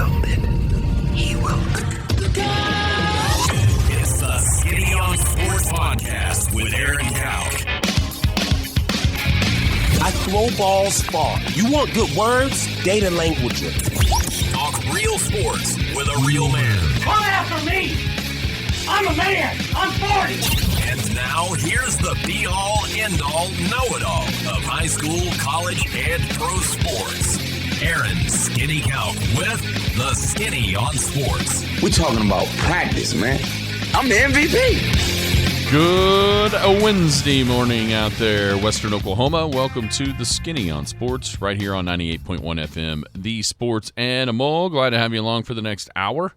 grounded, he will. It's the Skinny on Sports Podcast with Aaron Cowk. I throw balls far. You want good words? Data language. Talk real sports with a real man. Come after me! I'm a man! I'm 40! And now, here's the be-all, end-all, know-it-all of high school, college, and pro sports. Aaron Skinny Cowk with the Skinny on Sports. We're talking about practice, man. I'm the MVP. Good Wednesday morning out there, Western Oklahoma. Welcome to the Skinny on Sports right here on 98.1 FM, the Sports Animal. Glad to have you along for the next hour.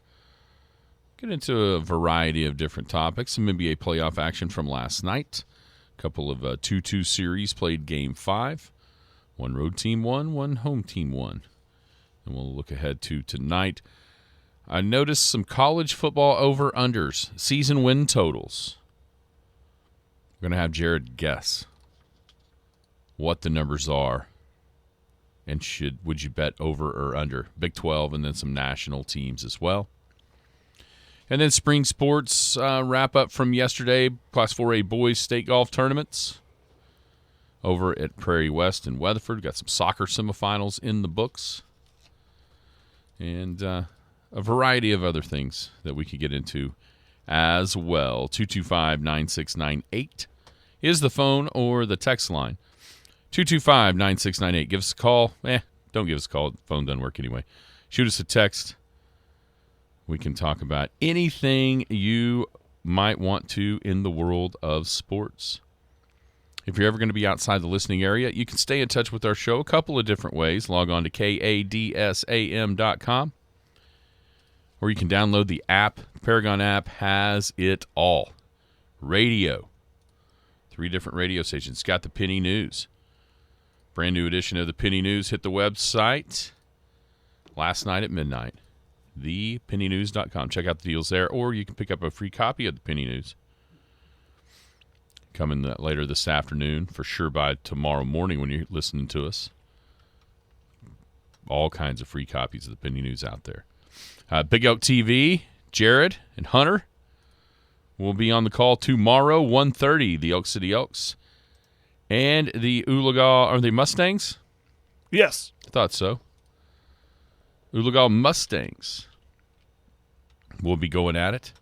Get into a variety of different topics. Some NBA playoff action from last night. A couple of 2-2 series played Game 5. One road team won, one home team won. And we'll look ahead to tonight. I noticed some college football over-unders, season win totals. We're going to have Jared guess what the numbers are. And would you bet over or under? Big 12 and then some national teams as well. And then spring sports wrap up from yesterday. Class 4A boys state golf tournaments over at Prairie West in Weatherford. Got some soccer semifinals in the books. And a variety of other things that we could get into as well. 225-9698 is the phone or the text line. 225-9698. Give us a call. Don't give us a call. The phone doesn't work anyway. Shoot us a text. We can talk about anything you might want to in the world of sports. If you're ever going to be outside the listening area, you can stay in touch with our show a couple of different ways. Log on to kadsam.com, or you can download the app. The Paragon app has it all. Radio. 3 different radio stations. It's got the Penny News. Brand new edition of the Penny News hit the website last night at midnight. ThePennyNews.com. Check out the deals there, or you can pick up a free copy of the Penny News. Coming later this afternoon, for sure by tomorrow morning when you're listening to us. All kinds of free copies of the Penny News out there. Big Elk TV, Jared and Hunter will be on the call tomorrow, 1:30. The Elk City Elks and the Oologah, are they Mustangs? Yes. I thought so. Oologah Mustangs will be going at it.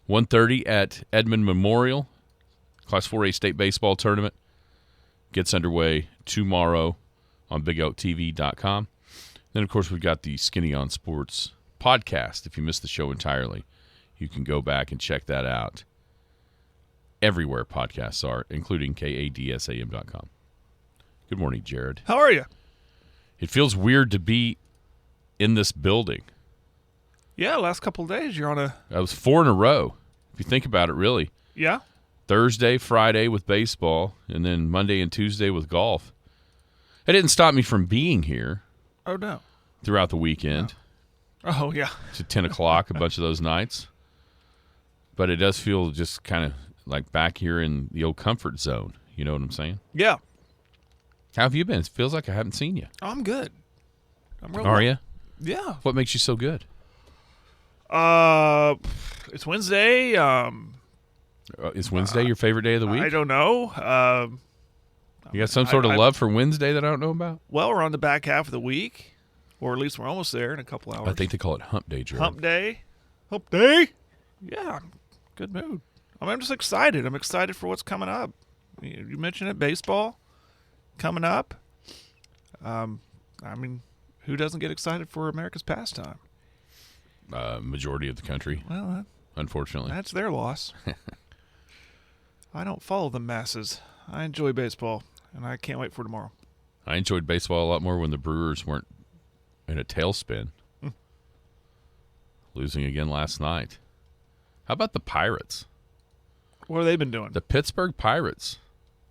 1:30 at Edmond Memorial. Class 4A state baseball tournament gets underway tomorrow on BigOakTV.com. Then, of course, we've got the Skinny on Sports podcast. If you missed the show entirely, you can go back and check that out everywhere podcasts are, including kadsam.com. Good morning, Jared. How are you? It feels weird to be in this building. Yeah, last couple of days you're on a... That was 4 in a row, if you think about it, really. Yeah? Thursday, Friday with baseball, and then Monday and Tuesday with golf. It didn't stop me from being here. Oh, no. Throughout the weekend. Oh, yeah. To 10 o'clock a bunch of those nights. But it does feel just kind of like back here in the old comfort zone. You know what I'm saying? Yeah. How have you been? It feels like I haven't seen you. I'm good. I'm real Are well. you? Yeah. What makes you so good? It's Wednesday. Is Wednesday your favorite day of the week? I don't know. You got some sort of love for Wednesday that I don't know about? Well, we're on the back half of the week, or at least we're almost there in a couple hours. I think they call it Hump Day, Jared. Hump Day. Hump Day? Yeah. Good mood. I'm just excited. I'm excited for what's coming up. You mentioned it, baseball coming up. Who doesn't get excited for America's pastime? Majority of the country, Well, unfortunately. that's their loss. I don't follow the masses. I enjoy baseball, and I can't wait for tomorrow. I enjoyed baseball a lot more when the Brewers weren't in a tailspin. Losing again last night. How about the Pirates? What have they been doing? The Pittsburgh Pirates.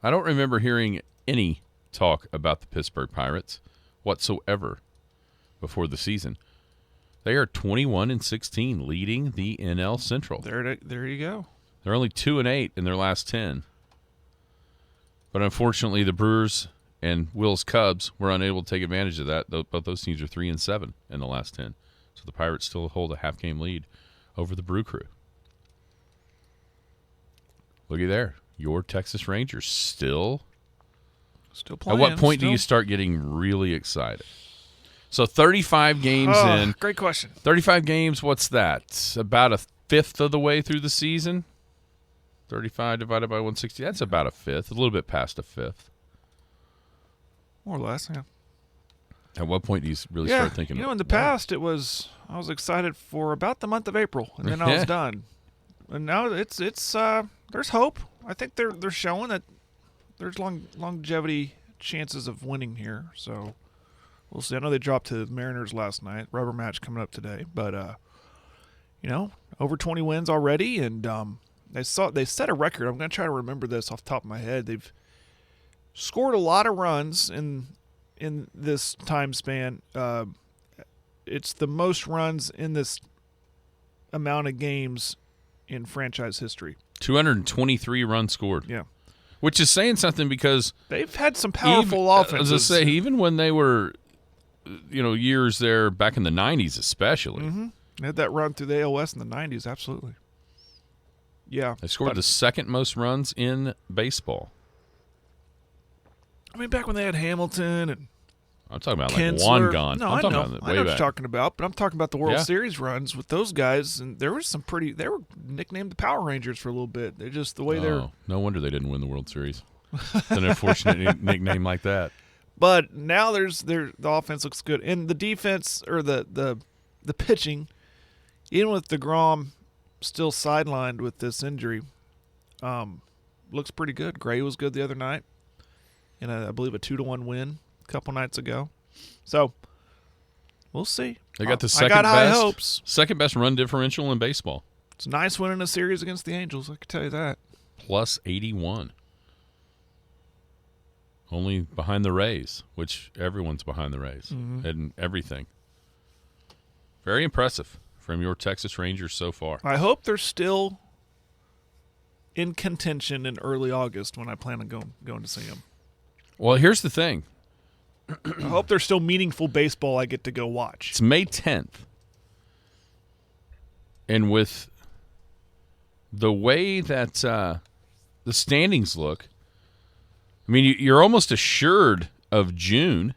I don't remember hearing any talk about the Pittsburgh Pirates whatsoever before the season. They are 21-16, leading the NL Central. There you go. They're only 2-8 in their last 10. But unfortunately, the Brewers and Will's Cubs were unable to take advantage of that. Both those teams are 3-7 in the last 10. So the Pirates still hold a half-game lead over the Brew Crew. Looky there. Your Texas Rangers still playing. At what point do you start getting really excited? So 35 games in. Great question. 35 games, what's that? About a fifth of the way through the season? 35 divided by 160. That's about a fifth, a little bit past a fifth. More or less, yeah. At what point do you really start thinking? In the past, I was excited for about the month of April, and then I was done. And now it's there's hope. I think they're showing that there's longevity chances of winning here. So we'll see. I know they dropped to the Mariners last night. Rubber match coming up today, but over 20 wins already, and they set a record. I'm going to try to remember this off the top of my head. They've scored a lot of runs in this time span. It's the most runs in this amount of games in franchise history. 223 runs scored. Yeah. Which is saying something because they've had some powerful offenses. As I say, even when they were, years there back in the 90s especially. Mm-hmm. They had that run through the ALS in the 90s, absolutely. Yeah. They scored the second most runs in baseball. I mean, back when they had Hamilton and I'm talking about Kinsler. like Juan Gone. No, I'm I talking know. about I know what back. you're talking about, but I'm talking about the World Series runs with those guys, and there was they were nicknamed the Power Rangers for a little bit. They're just the way they're. No wonder they didn't win the World Series. It's an unfortunate nickname like that. But now the offense looks good, and the defense or the pitching, even with DeGrom still sidelined with this injury, looks pretty good. Gray was good the other night, and I believe a 2-1 win a couple nights ago. So we'll see. They got the I got high hopes. second best run differential in baseball. It's nice winning a series against the Angels, I can tell you that. Plus 81. Only behind the Rays, which everyone's behind the Rays and everything. Very impressive from your Texas Rangers so far. I hope they're still in contention in early August when I plan on going to see them. Well, here's the thing. I hope there's still meaningful baseball I get to go watch. It's May 10th. And with the way that the standings look, I mean, you're almost assured of June,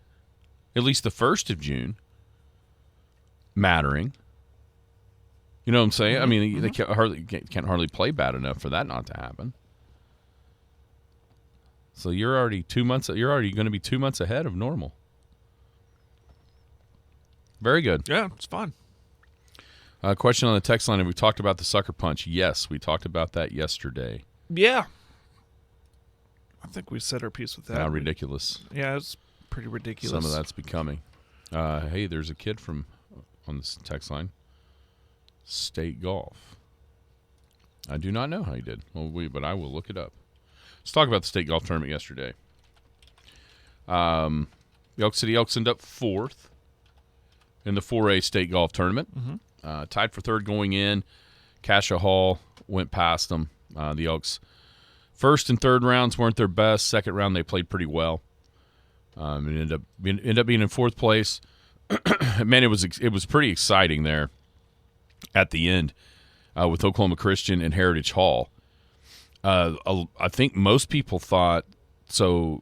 at least the 1st of June, mattering. You know what I'm saying? I mean, they can't hardly play bad enough for that not to happen. So you're already 2 months. You're already going to be 2 months ahead of normal. Very good. Yeah, it's fun. Question on the text line: have we talked about the sucker punch? Yes, we talked about that yesterday. Yeah, I think we said our piece with that. How ridiculous! Yeah, it's pretty ridiculous. Some of that's becoming. Hey, there's a kid on this text line. State Golf. I do not know how he did. But I will look it up. Let's talk about the state golf tournament yesterday. The Elk City Elks end up 4th in the 4A state golf tournament. Tied for 3rd going in. Cassia Hall went past them. The Elks' 1st and 3rd rounds weren't their best. 2nd round they played pretty well. And ended up being in 4th place. Man, it was pretty exciting there at the end with Oklahoma Christian and Heritage Hall. I think most people thought so.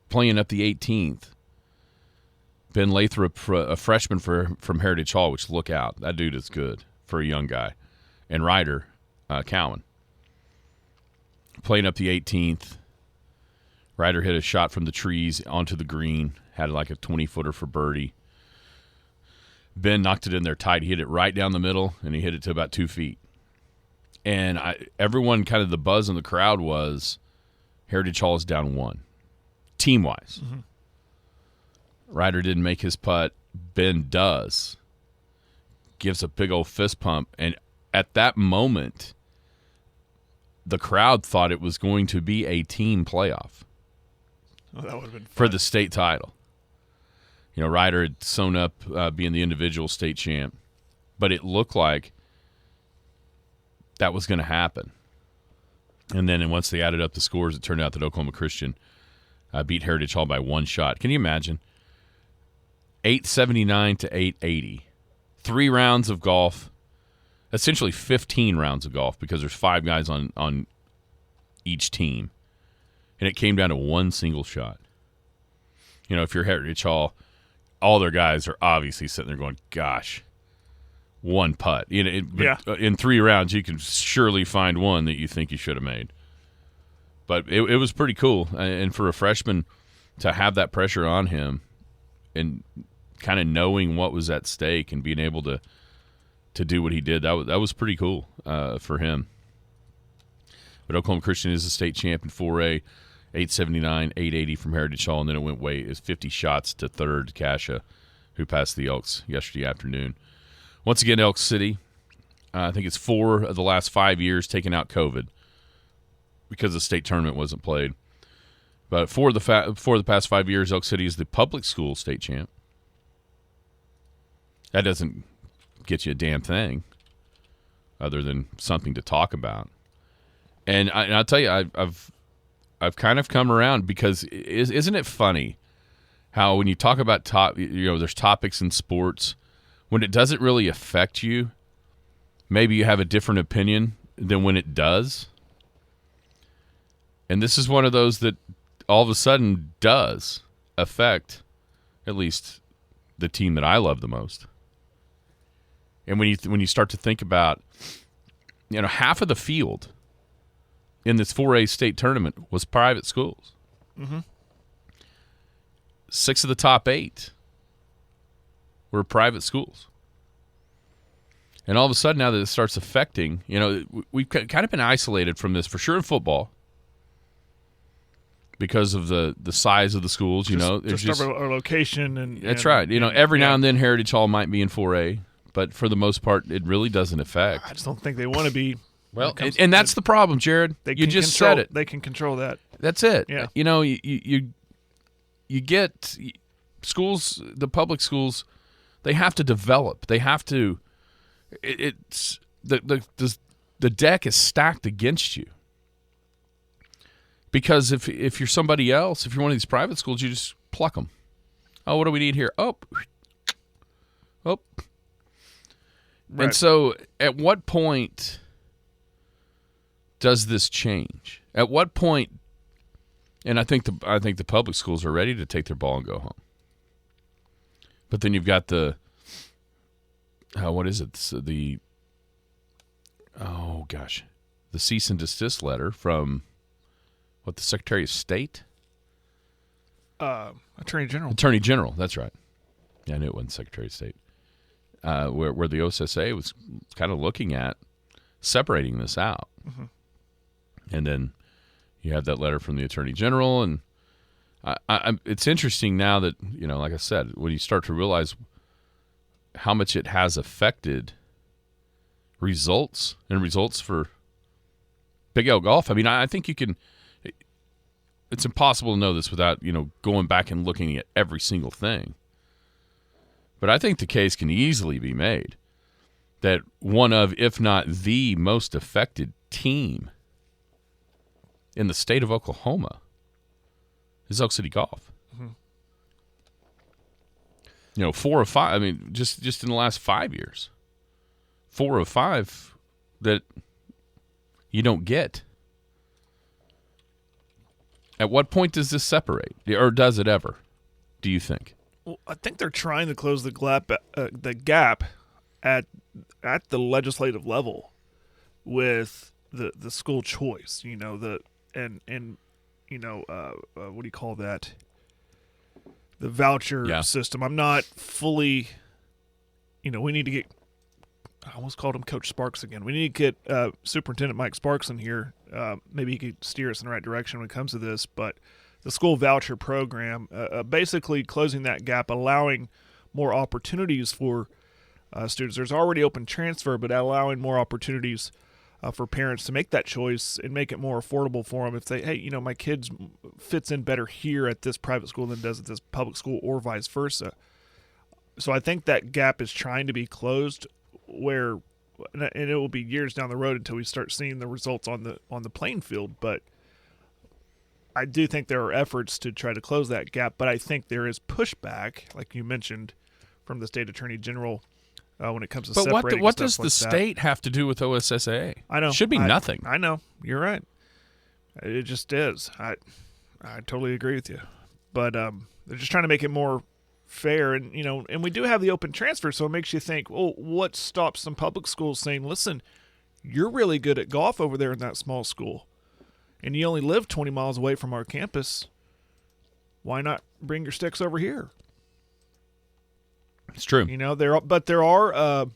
Playing up the 18th, Ben Lathrop, a freshman from Heritage Hall, which look out, that dude is good for a young guy, and Ryder Cowan playing up the 18th. Ryder hit a shot from the trees onto the green, had like a 20-footer for birdie. Ben knocked it in there tight. He hit it right down the middle, and he hit it to about 2 feet. And everyone, kind of the buzz in the crowd was Heritage Hall is down 1, team-wise. Ryder didn't make his putt. Ben does. Gives a big old fist pump. And at that moment, the crowd thought it was going to be a team playoff That would have been fun. for the state title. You know, Ryder had sewn up being the individual state champ. But it looked like that was going to happen. And then once they added up the scores, it turned out that Oklahoma Christian beat Heritage Hall by 1 shot. Can you imagine? 879 to 880. 3 rounds of golf, essentially 15 rounds of golf because there's 5 guys on each team. And it came down to one single shot. You know, if you're Heritage Hall, all their guys are obviously sitting there going, gosh, one putt. You know, in 3 rounds, you can surely find one that you think you should have made. But it was pretty cool. And for a freshman to have that pressure on him and kind of knowing what was at stake and being able to do what he did, that was pretty cool for him. But Oklahoma Christian is a state champ in 4A, 879, 880 from Heritage Hall, and then it went way. It was 50 shots to third, Kasha, who passed the Elks yesterday afternoon. Once again, Elk City, I think it's 4 of the last 5 years taking out COVID because the state tournament wasn't played. But for the past 5 years, Elk City is the public school state champ. That doesn't get you a damn thing other than something to talk about. And I'll tell you, I've kind of come around because isn't it funny how when you talk about there's topics in sports, when it doesn't really affect you, maybe you have a different opinion than when it does. And this is one of those that all of a sudden does affect at least the team that I love the most. And when you start to think about, you know, half of the field in this 4A state tournament was private schools. Mm-hmm. 6 of the top 8 were private schools. And all of a sudden, now that it starts affecting, you know, we've kind of been isolated from this for sure in football because of the size of the schools. You know, just our location and that's right. You know, every now and then Heritage Hall might be in 4A, but for the most part, it really doesn't affect. I just don't think they want to be. Well, and that's the problem, Jared. You just said it. They can control that. That's it. Yeah. You know, you get schools, the public schools, they have to develop. They have to. It's the deck is stacked against you because if you're somebody else, if you're one of these private schools, you just pluck them. Oh, what do we need here? Oh. Right. And so, at what point does this change? At what point? And I think the public schools are ready to take their ball and go home. But then you've got the what is it? The cease and desist letter from the Secretary of State, Attorney General. Attorney General. That's right. Yeah, I knew it wasn't Secretary of State. Where the OSSA was kind of looking at separating this out. Mm-hmm. And then you have that letter from the Attorney General, and it's interesting now that, you know, like I said, when you start to realize how much it has affected results for Big L Golf. I mean, I think you can – it's impossible to know this without, you know, going back and looking at every single thing. But I think the case can easily be made that one of, if not the most affected team in the state of Oklahoma is Elk City Golf. Mm-hmm. You know, 4 of 5. I mean, just in the last 5 years, 4 of 5 that you don't get. At what point does this separate, or does it ever? Do you think? Well, I think they're trying to close the gap at the legislative level with the school choice. You know, what do you call that? The voucher system. I'm not fully, you know, we need to get, I almost called him Coach Sparks again. We need to get Superintendent Mike Sparks in here. Maybe he could steer us in the right direction when it comes to this. But the school voucher program, basically closing that gap, allowing more opportunities for students. There's already open transfer, but allowing more opportunities for parents to make that choice and make it more affordable for them. If they, hey, you know, my kid fits in better here at this private school than does at this public school, or vice versa. So I think that gap is trying to be closed, where, and it will be years down the road until we start seeing the results on the playing field. But I do think there are efforts to try to close that gap, but I think there is pushback, like you mentioned, from the state attorney general when it comes to separating. But what stuff does the like that. state have to do with OSSAA? I know. It should be nothing. I know. You're right. It just is. I totally agree with you. But they're just trying to make it more fair, and and we do have the open transfer, so it makes you think, well, what stops some public schools saying, listen, you're really good at golf over there in that small school, and you only live 20 miles away from our campus. Why not bring your sticks over here? It's true. There are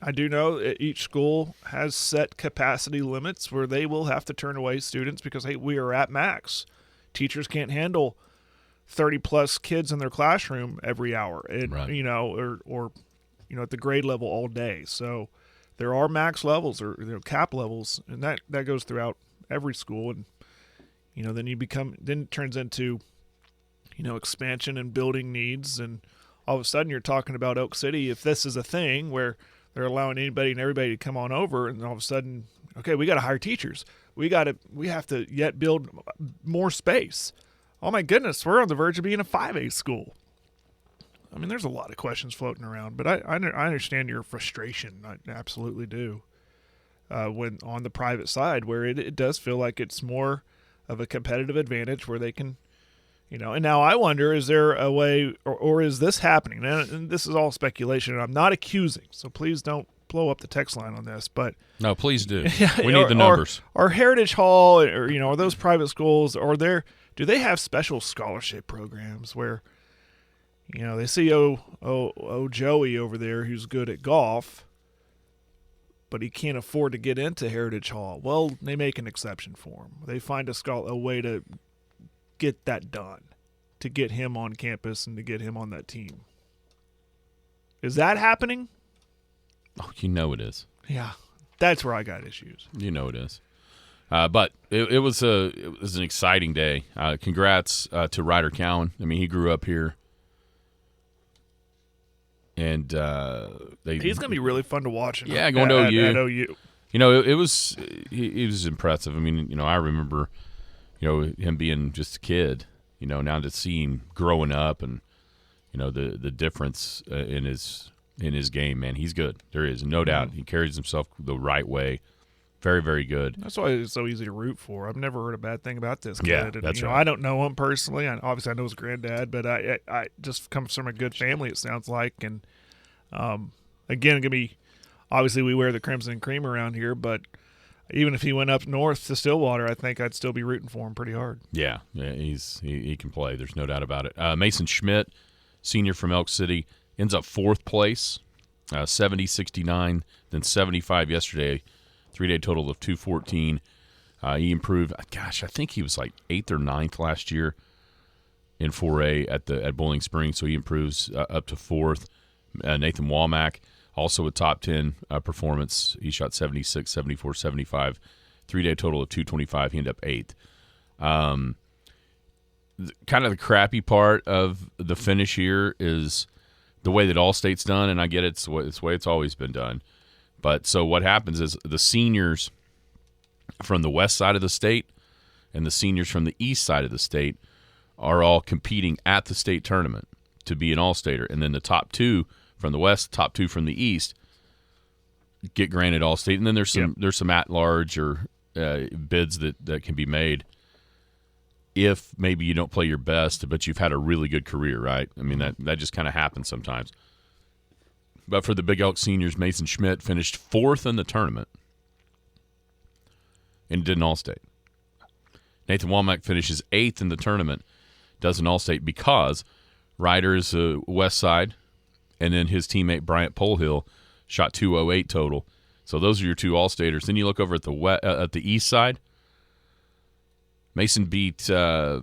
I do know each school has set capacity limits where they will have to turn away students because, hey, we are at max. Teachers can't handle 30-plus kids in their classroom every hour, and right. or at the grade level all day. So there are max levels or cap levels, and that goes throughout every school. And then it turns into expansion and building needs, and all of a sudden you're talking about Elk City. If this is a thing where they're allowing anybody and everybody to come on over, and all of a sudden, okay, we got to hire teachers. We have to yet build more space. Oh my goodness, we're on the verge of being a 5A school. I mean, there's a lot of questions floating around, but I understand your frustration. I absolutely do. When on the private side, where it does feel like it's more of a competitive advantage, where they can, And now I wonder, is there a way, or is this happening? And this is all speculation, and I'm not accusing, so please don't blow up the text line on this. But no, please do. We need the numbers. Or Heritage Hall, or are those private schools, or do they have special scholarship programs where, they see Joey over there who's good at golf, but he can't afford to get into Heritage Hall? Well, they make an exception for him. They find a way to get that done, to get him on campus and to get him on that team. Is that happening? Oh, it is. Yeah, that's where I got issues. It is. But it was an exciting day. Congrats to Ryder Cowan. I mean, he grew up here, and he's going to be really fun to watch. Going to OU. At OU. It was he was impressive. I mean, I remember, him being just a kid. Now to see him growing up, and the difference in his game, man, he's good. There is no doubt. He carries himself the right way. Very, very good. That's why it's so easy to root for. I've never heard a bad thing about this kid. Yeah, and, that's right. I don't know him personally. Obviously, I know his granddad, but I just comes from a good family, it sounds like. And, again, obviously we wear the crimson and cream around here, but even if he went up north to Stillwater, I think I'd still be rooting for him pretty hard. Yeah, he can play. There's no doubt about it. Mason Schmidt, senior from Elk City, ends up fourth place, 70, 69, then 75 yesterday. 3-day total of 214. He improved. Gosh, I think he was like 8th or 9th last year in 4A at Bowling Springs, so he improves up to 4th. Nathan Womack, also a top 10 performance. He shot 76, 74, 75. 3-day total of 225. He ended up 8th. Kind of the crappy part of the finish here is the way that All-State's done, and I get it's the way it's always been done. But so what happens is the seniors from the west side of the state and the seniors from the east side of the state are all competing at the state tournament to be an all-stater. And then the top two from the west, top two from the east get granted all-state. And then there's some at-large or bids that can be made if maybe you don't play your best, but you've had a really good career, right? I mean, that just kind of happens sometimes. But for the Big Elk seniors, Mason Schmidt finished 4th in the tournament and did an All-State. Nathan Womack finishes 8th in the tournament, does an All-State because Ryder's west side, and then his teammate Bryant Polhill shot 208 total. So those are your two All-Staters. Then you look over at the east side. Mason beat the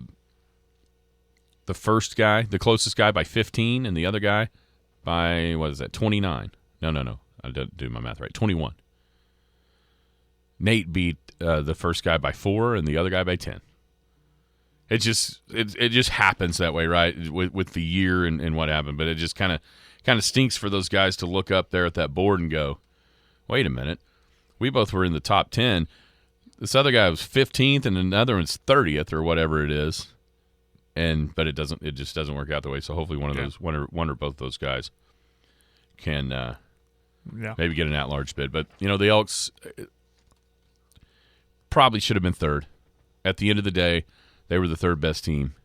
first guy, the closest guy, by 15, and the other guy by, 29? No. I didn't do my math right. 21. Nate beat the first guy by 4 and the other guy by 10. It just happens that way, right, with the year and what happened. But it just kind of stinks for those guys to look up there at that board and go, wait a minute. We both were in the top 10. This other guy was 15th, and another one's 30th or whatever it is. But it just doesn't work out the way. So hopefully one or both of those guys can maybe get an at-large bid. But the Elks probably should have been third. At the end of the day, they were the third best team.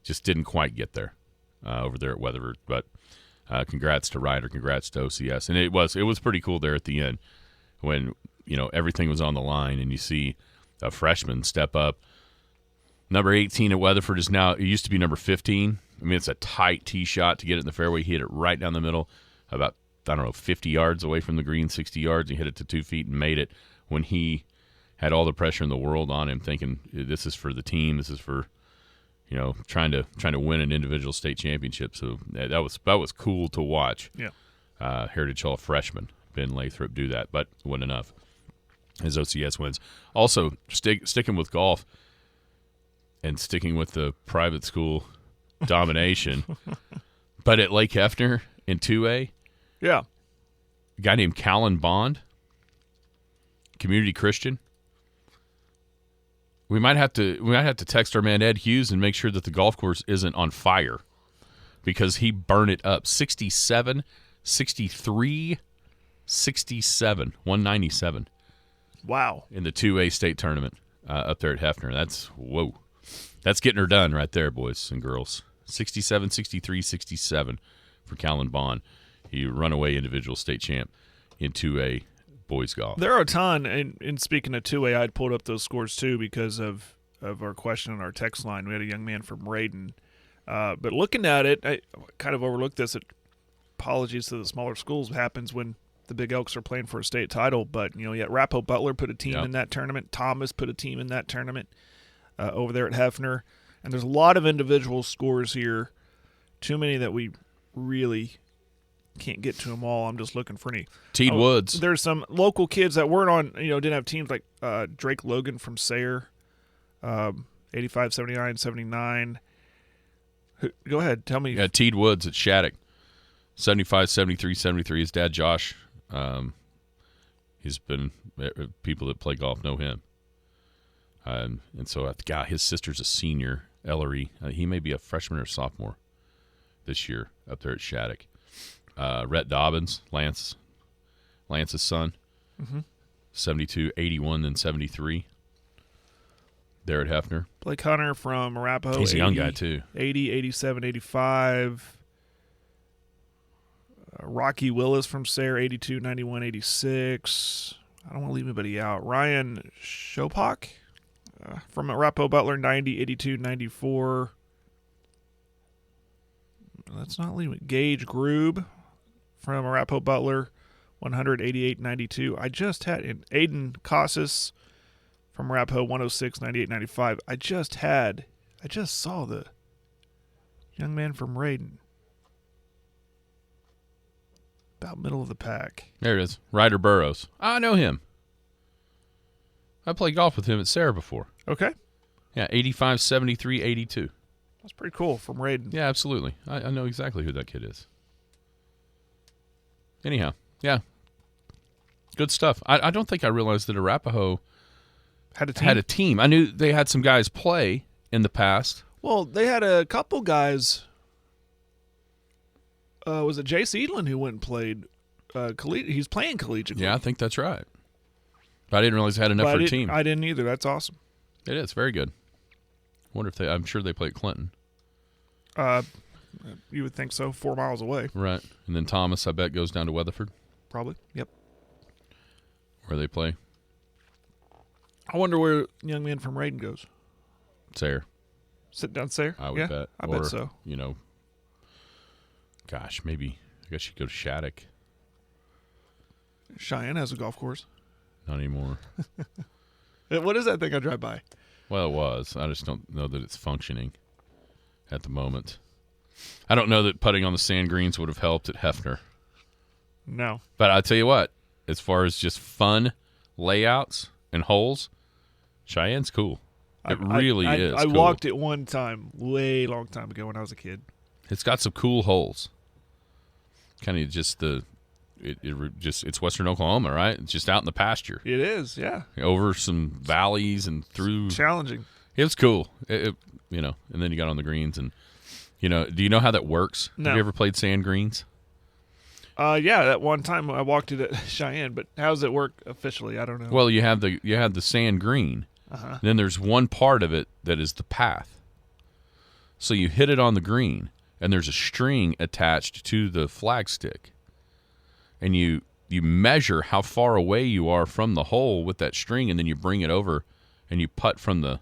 Just didn't quite get there over there at Weatherford. But congrats to Ryder, congrats to OCS, and it was pretty cool there at the end when everything was on the line, and you see a freshman step up. Number 18 at Weatherford it used to be number 15. I mean, it's a tight tee shot to get it in the fairway. He hit it right down the middle, about 50 yards away from the green, 60 yards. He hit it to 2 feet and made it when he had all the pressure in the world on him, thinking this is for the team, this is for trying to win an individual state championship. So that was cool to watch. Yeah, Heritage Hall freshman Ben Lathrop do that, but it wasn't enough. As OCS wins, also sticking with golf and sticking with the private school domination, but at Lake Hefner in 2A, a guy named Callan Bond, community Christian. We might have to text our man Ed Hughes and make sure that the golf course isn't on fire, because he burned it up 67, 63, 67, 197. Wow. In the 2A state tournament up there at Hefner. That's getting her done right there, boys and girls. 67, 63, 67 for Callan Bond. He runaway individual state champ in 2A boys golf. There are a ton, and speaking of 2A, I'd pulled up those scores too because of our question on our text line. We had a young man from Radin. But looking at it, I kind of overlooked this. Apologies to the smaller schools. It happens when the Big Elks are playing for a state title. But, yet Rappo Butler put a team in that tournament. Thomas put a team in that tournament over there at Hefner. And there's a lot of individual scores here. Too many that we really can't get to them all. I'm just looking for any. Teed Woods. There's some local kids that weren't on, didn't have teams like Drake Logan from Sayre, 85, 79, 79. Go ahead. Tell me. Yeah, Teed Woods at Shattuck, 75, 73, 73. His dad, Josh, he's been people that play golf know him. And so, his sister's a senior, Ellery. He may be a freshman or sophomore this year up there at Shattuck. Rhett Dobbins, Lance's son, 72, 81, then 73 there at Hefner. Blake Hunter from Arapahoe. He's a young guy, too. 80, 87, 85. Rocky Willis from Sayre, 82, 91, 86. I don't want to leave anybody out. Ryan Shopak from Arapahoe Butler, 90, 82, 94. Let's not leave it. Gage Grube from Arapahoe Butler, 188, 92. I just had Aiden Casas from Arapahoe, 106, 98, 95. I just saw the young man from Radin. About middle of the pack. There it is. Ryder Burrows. I know him. I played golf with him at Sayre before. Okay. Yeah, 85, 73, 82. That's pretty cool from Radin. Yeah, absolutely. I know exactly who that kid is. Anyhow, yeah. Good stuff. I don't think I realized that Arapahoe Had a team. I knew they had some guys play in the past. Well, they had a couple guys. Was it Jace Edlin who went and played? He's playing collegiately. Yeah, I think that's right. But I didn't realize they had enough for a team. I didn't either. That's awesome. It is very good. Wonder if I'm sure they play at Clinton. You would think so. 4 miles away. Right. And then Thomas, I bet, goes down to Weatherford. Probably. Yep. Where they play. I wonder where young man from Radin goes. Sayre. Sit down Sayre? I would bet. I bet so. Gosh, maybe. I guess you could go to Shattuck. Cheyenne has a golf course. Not anymore. What is that thing I drive by? Well, it was. I just don't know that it's functioning at the moment. I don't know that putting on the sand greens would have helped at Hefner. No. But I'll tell you what, as far as just fun layouts and holes, Cheyenne's cool. It really is. I cool. walked it one time, way long time ago when I was a kid. It's got some cool holes. Kind of just the it's Western Oklahoma, right? It's just out in the pasture, It is, yeah. over some valleys and through. Challenging. It was cool, and then you got on the greens, and do you know how that works? No. Have you ever played sand greens? Yeah, that one time I walked it at Cheyenne, but how does it work officially? I don't know. Well, you have the sand green. Uh-huh. Then there's one part of it that is the path. So you hit it on the green, and there's a string attached to the flagstick, and you measure how far away you are from the hole with that string, and then you bring it over, and you putt from the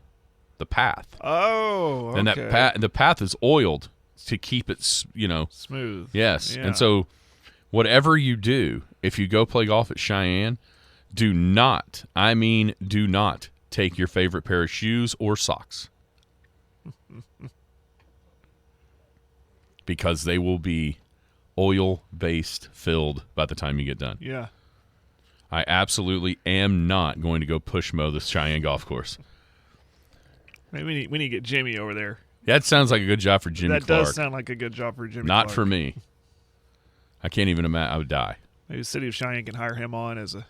path. Oh, okay. And the path is oiled to keep it, smooth. Yes, Yeah. and so whatever you do, if you go play golf at Cheyenne, do not take your favorite pair of shoes or socks. Because they will be oil-based filled by the time you get done. Yeah. I absolutely am not going to go push mow the Cheyenne golf course. Maybe we need to get Jimmy over there. That sounds like a good job for Jimmy That Clark. does sound like a good job for Jimmy Not Clark. for me. I can't even imagine. I would die. Maybe the city of Cheyenne can hire him on as a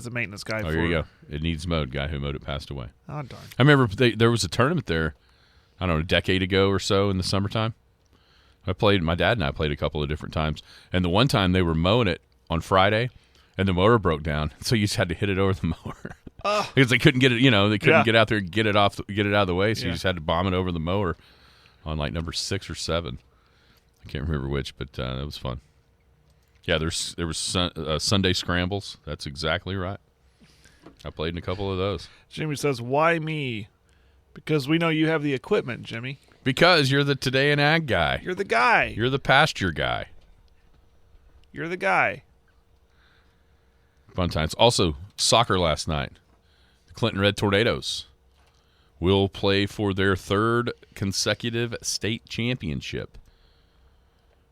maintenance guy. Oh, here you go. It needs mowed. Guy who mowed it passed away. Oh, darn. I remember there was a tournament there, I don't know, a decade ago or so in the summertime. My dad and I played a couple of different times. And the one time they were mowing it on Friday, and the motor broke down. So you just had to hit it over the mower. Because they couldn't get it, they couldn't get out there and get it out of the way. So you just had to bomb it over the mower on like number 6 or 7. I can't remember which, but that was fun. Yeah, there was Sunday scrambles. That's exactly right. I played in a couple of those. Jimmy says, "Why me?" Because we know you have the equipment, Jimmy. Because you're the Today and Ag guy. You're the guy. You're the pasture guy. You're the guy. Fun times. Also, soccer last night. The Clinton Red Tornadoes will play for their 3rd consecutive state championship,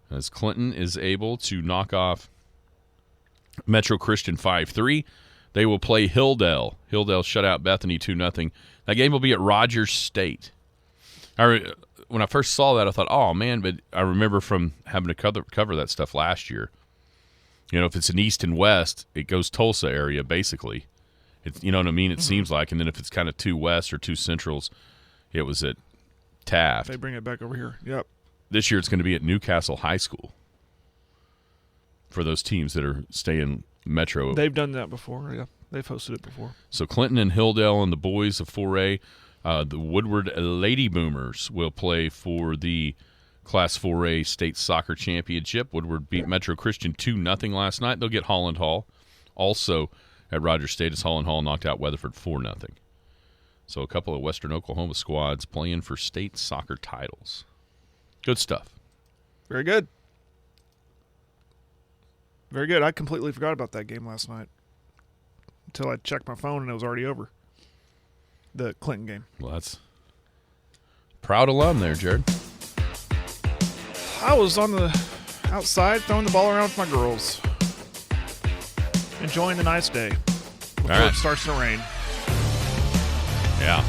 as Clinton is able to knock off Metro Christian 5-3. They will play Hilldale. Hilldale shut out Bethany 2-0. That game will be at Rogers State. When I first saw that, I thought, oh, man, but I remember from having to cover that stuff last year. If it's an east and west, it goes Tulsa area, basically. You know what I mean? It seems like. And then if it's kind of 2 west or 2 centrals, it was at Taft. They bring it back over here. Yep. This year it's going to be at Newcastle High School for those teams that are staying Metro. They've done that before. Yeah, they've hosted it before. So Clinton and Hilldale and the boys of 4A, the Woodward Lady Boomers will play for the Class 4A State Soccer Championship. Woodward beat Metro Christian 2-0 last night. They'll get Holland Hall. Also at Rogers State, as Holland Hall knocked out Weatherford 4-0. So a couple of Western Oklahoma squads playing for state soccer titles. Good stuff. Very good. Very good. I completely forgot about that game last night until I checked my phone and it was already over. The Clinton game. Well, that's proud alum there, Jared. I was on the outside throwing the ball around with my girls. Enjoying the nice day before right. it starts to rain. Yeah.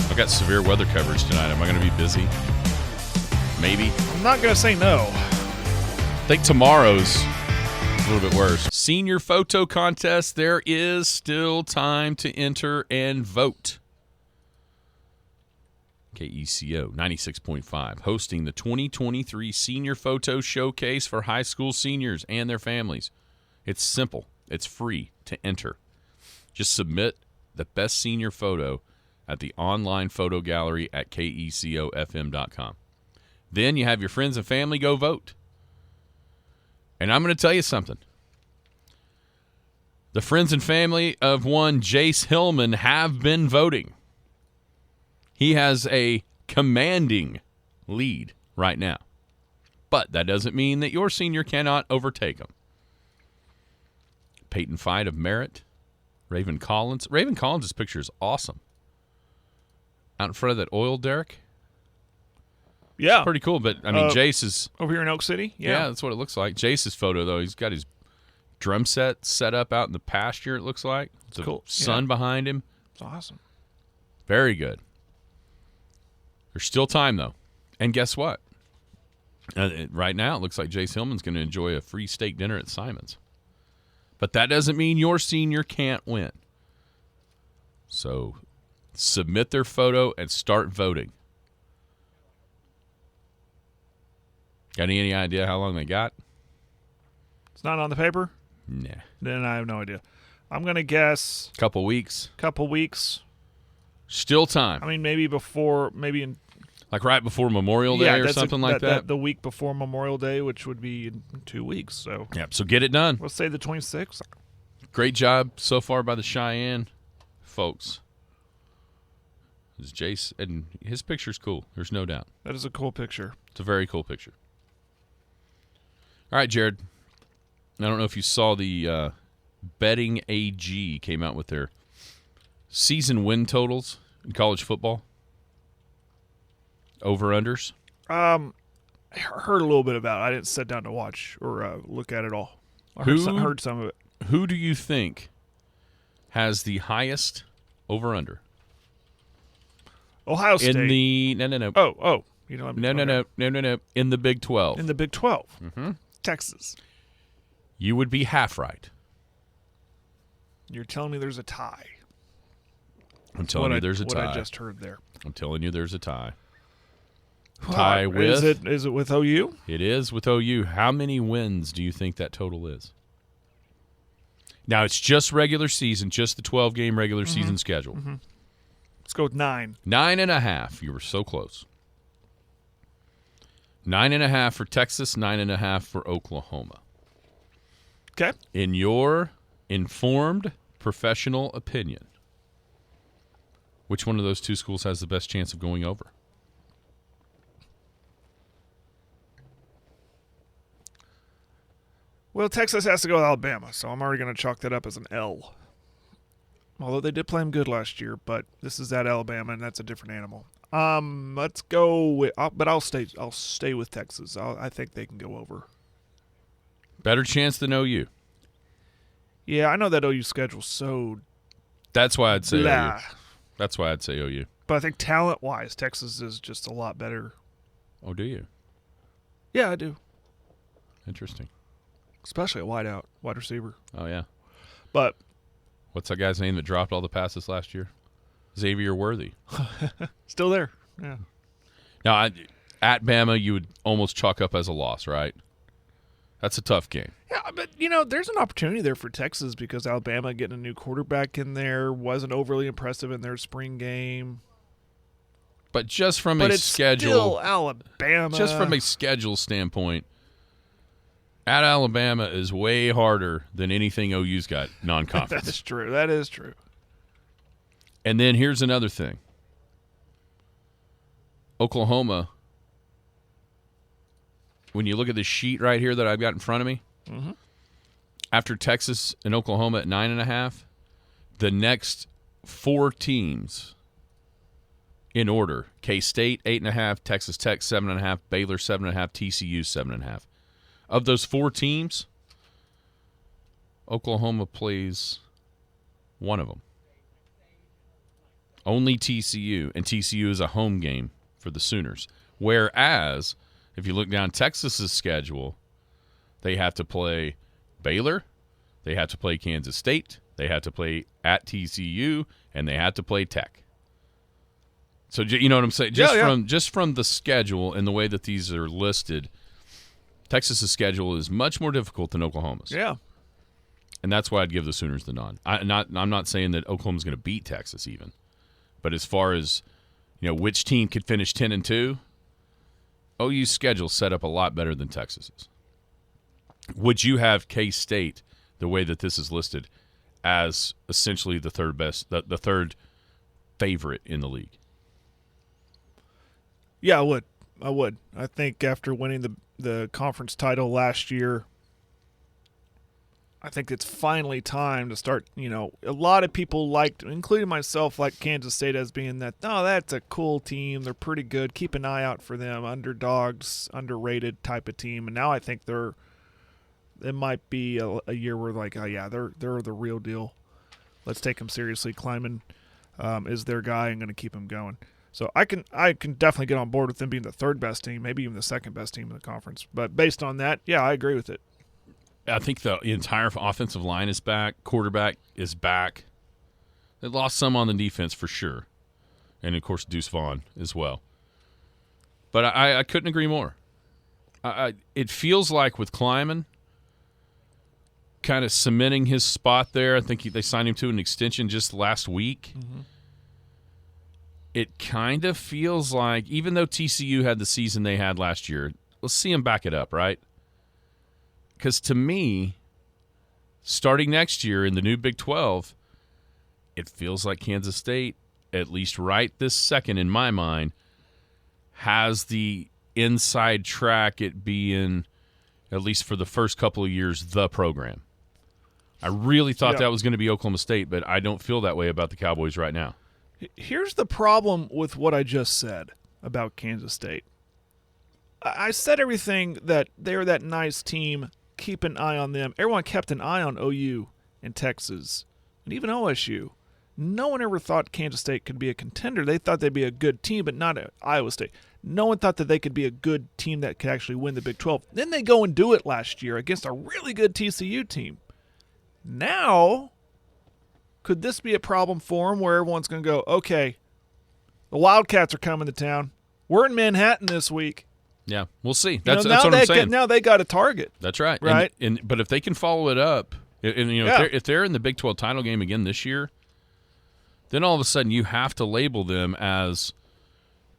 I've got severe weather coverage tonight. Am I going to be busy? Maybe. I'm not going to say no. I think tomorrow's a little bit worse. Senior photo contest. There is still time to enter and vote. KECO 96.5 hosting the 2023 Senior Photo Showcase for high school seniors and their families. It's simple. It's free to enter. Just submit the best senior photo at the online photo gallery at kecofm.com. Then you have your friends and family go vote. And I'm going to tell you something. The friends and family of one Jace Hillman have been voting. He has a commanding lead right now. But that doesn't mean that your senior cannot overtake him. Peyton Fight of Merritt. Raven Collins. Raven Collins' picture is awesome. Out in front of that oil derrick. Yeah. Pretty cool, but, I mean, Jace is... Over here in Oak City? Yeah, that's what it looks like. Jace's photo, though, he's got his drum set up out in the pasture, it looks like. The cool. sun behind him. It's awesome. Very good. There's still time, though. And guess what? Right now, it looks like Jace Hillman's going to enjoy a free steak dinner at Simon's. But that doesn't mean your senior can't win. So submit their photo and start voting. Got any idea how long they got? It's not on the paper? Nah. Then I have no idea. I'm going to guess Couple weeks. couple weeks. Still time. I mean, maybe in Like right before Memorial Day or that's something like that? The week before Memorial Day, which would be in 2 weeks. So Yep. So get it done. let's say the 26th. Great job so far by the Cheyenne folks. This is Jace, and his picture's cool. There's no doubt. That is a cool picture. It's a very cool picture. All right, Jared. I don't know if you saw the Betting AG came out with their season win totals in college football. Over-unders. I heard a little bit about it. I didn't sit down to watch or look at it all. I heard some of it. Who do you think has the highest over-under? Ohio State. In the no. Oh. You know, No. In the Big 12. In the Big 12. Mm-hmm. Texas. You would be half right. You're telling me there's a tie. I'm telling you there's a tie. What I just heard there. I'm telling you there's a tie. Tie with? Is it with OU? It is with OU. How many wins do you think that total is? Now, it's just regular season, just the 12-game regular season schedule. Mm-hmm. Let's go with 9. 9.5. You were so close. 9.5 for Texas, 9.5 for Oklahoma. Okay. In your informed professional opinion, which one of those two schools has the best chance of going over? Well, Texas has to go with Alabama, so I'm already going to chalk that up as an L. Although they did play them good last year, but this is at Alabama, and that's a different animal. Let's go with, but I'll stay with Texas. I think they can go over. Better chance than OU. Yeah, I know that OU schedule's so That's why I'd say blah. OU. That's why I'd say OU. But I think talent-wise, Texas is just a lot better. Oh, do you? Yeah, I do. Interesting. Especially a wide receiver. Oh, yeah. But What's that guy's name that dropped all the passes last year? Xavier Worthy. still there. Yeah. Now, at Bama, you would almost chalk up as a loss, right? That's a tough game. Yeah, but, there's an opportunity there for Texas because Alabama getting a new quarterback in there wasn't overly impressive in their spring game. But just from But a it's schedule, still Alabama. just from a schedule standpoint, at Alabama is way harder than anything OU's got non-conference. That is true. That is true. And then here's another thing. Oklahoma, when you look at the sheet right here that I've got in front of me, after Texas and Oklahoma at 9.5, the next 4 teams in order: K-State 8.5, Texas Tech 7.5, Baylor 7.5, TCU 7.5. Of those 4 teams, Oklahoma plays one of them. Only TCU, and TCU is a home game for the Sooners. Whereas, if you look down Texas's schedule, they have to play Baylor, they have to play Kansas State, they have to play at TCU, and they have to play Tech. So you know what I'm saying? Just from the schedule and the way that these are listed, Texas's schedule is much more difficult than Oklahoma's. Yeah. And that's why I'd give the Sooners the nod. I'm not saying that Oklahoma's going to beat Texas even. But as far as, which team could finish 10-2, OU's schedule set up a lot better than Texas's. Would you have K-State, the way that this is listed, as essentially the third best, the third favorite in the league? Yeah, I would. I think after winning the conference title last year, I think it's finally time to start, a lot of people liked, including myself, like Kansas State as being that, that's a cool team. They're pretty good. Keep an eye out for them. Underdogs, underrated type of team. And now I think it might be a year where they're the real deal. Let's take them seriously. Kleiman is their guy and going to keep them going. So I can definitely get on board with them being the third best team, maybe even the second best team in the conference. But based on that, yeah, I agree with it. I think the entire offensive line is back. Quarterback is back. They lost some on the defense for sure. And, of course, Deuce Vaughn as well. But I couldn't agree more. It feels like with Kleiman kind of cementing his spot there, I think they signed him to an extension just last week. Mm-hmm. It kind of feels like, even though TCU had the season they had last year, let's see him back it up, right? Because to me, starting next year in the new Big 12, it feels like Kansas State, at least right this second in my mind, has the inside track at being, at least for the first couple of years, the program. I really thought that was going to be Oklahoma State, but I don't feel that way about the Cowboys right now. Here's the problem with what I just said about Kansas State. I said everything that they're that nice team, keep an eye on them. Everyone kept an eye on OU and Texas and even OSU. No one ever thought Kansas State could be a contender. They thought they'd be a good team, but not Iowa State. No one thought that they could be a good team that could actually win the Big 12. Then they go and do it last year against a really good TCU team. Now, could this be a problem for them where everyone's going to go, okay, the Wildcats are coming to town. We're in Manhattan this week. Yeah, we'll see. That's what I'm saying. Now they got a target. That's right. Right. But if they can follow it up, and if they're in the Big 12 title game again this year, then all of a sudden you have to label them as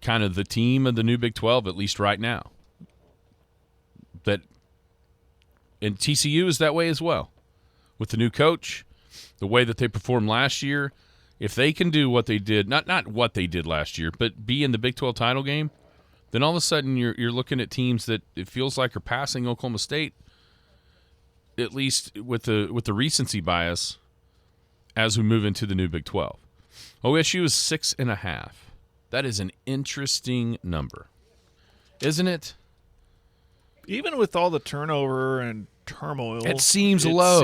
kind of the team of the new Big 12, at least right now. And TCU is that way as well. With the new coach, the way that they performed last year, if they can do what they did, not what they did last year, but be in the Big 12 title game, then all of a sudden you're looking at teams that it feels like are passing Oklahoma State, at least with the recency bias, as we move into the new Big 12. OSU is 6.5. That is an interesting number, isn't it? Even with all the turnover and turmoil, it seems low.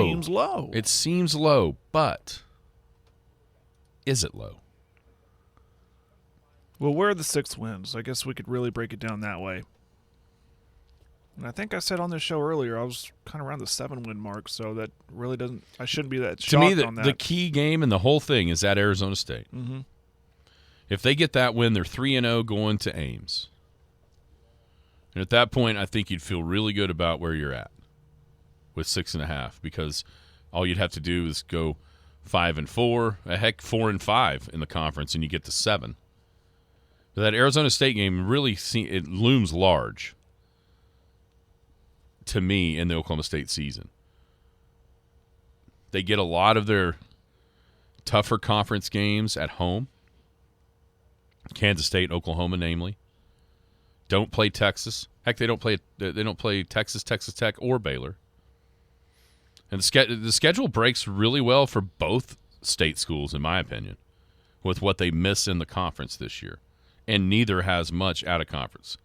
It seems low, but is it low? Well, where are the 6 wins? I guess we could really break it down that way. And I think I said on this show earlier, I was kind of around the 7-win mark, so that really doesn't – I shouldn't be that shocked on that. The key game and the whole thing is at Arizona State. Mm-hmm. If they get that win, they're 3-0 going to Ames. And at that point, I think you'd feel really good about where you're at with 6.5, because all you'd have to do is go 5-4, 4-5 in the conference, and you get to 7. But that Arizona State game really it looms large to me in the Oklahoma State season. They get a lot of their tougher conference games at home. Kansas State, Oklahoma, namely. Don't play Texas. Heck, they don't play Texas, Texas Tech, or Baylor. And the schedule breaks really well for both state schools, in my opinion, with what they miss in the conference this year. And neither has much out of conference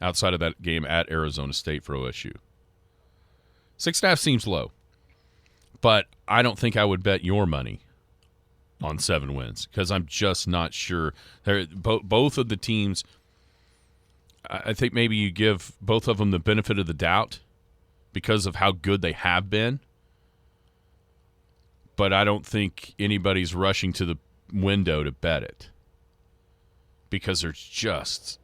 outside of that game at Arizona State for OSU. 6.5 seems low, but I don't think I would bet your money on 7 wins because I'm just not sure. Both of the teams, I think maybe you give both of them the benefit of the doubt because of how good they have been, but I don't think anybody's rushing to the window to bet it because there's just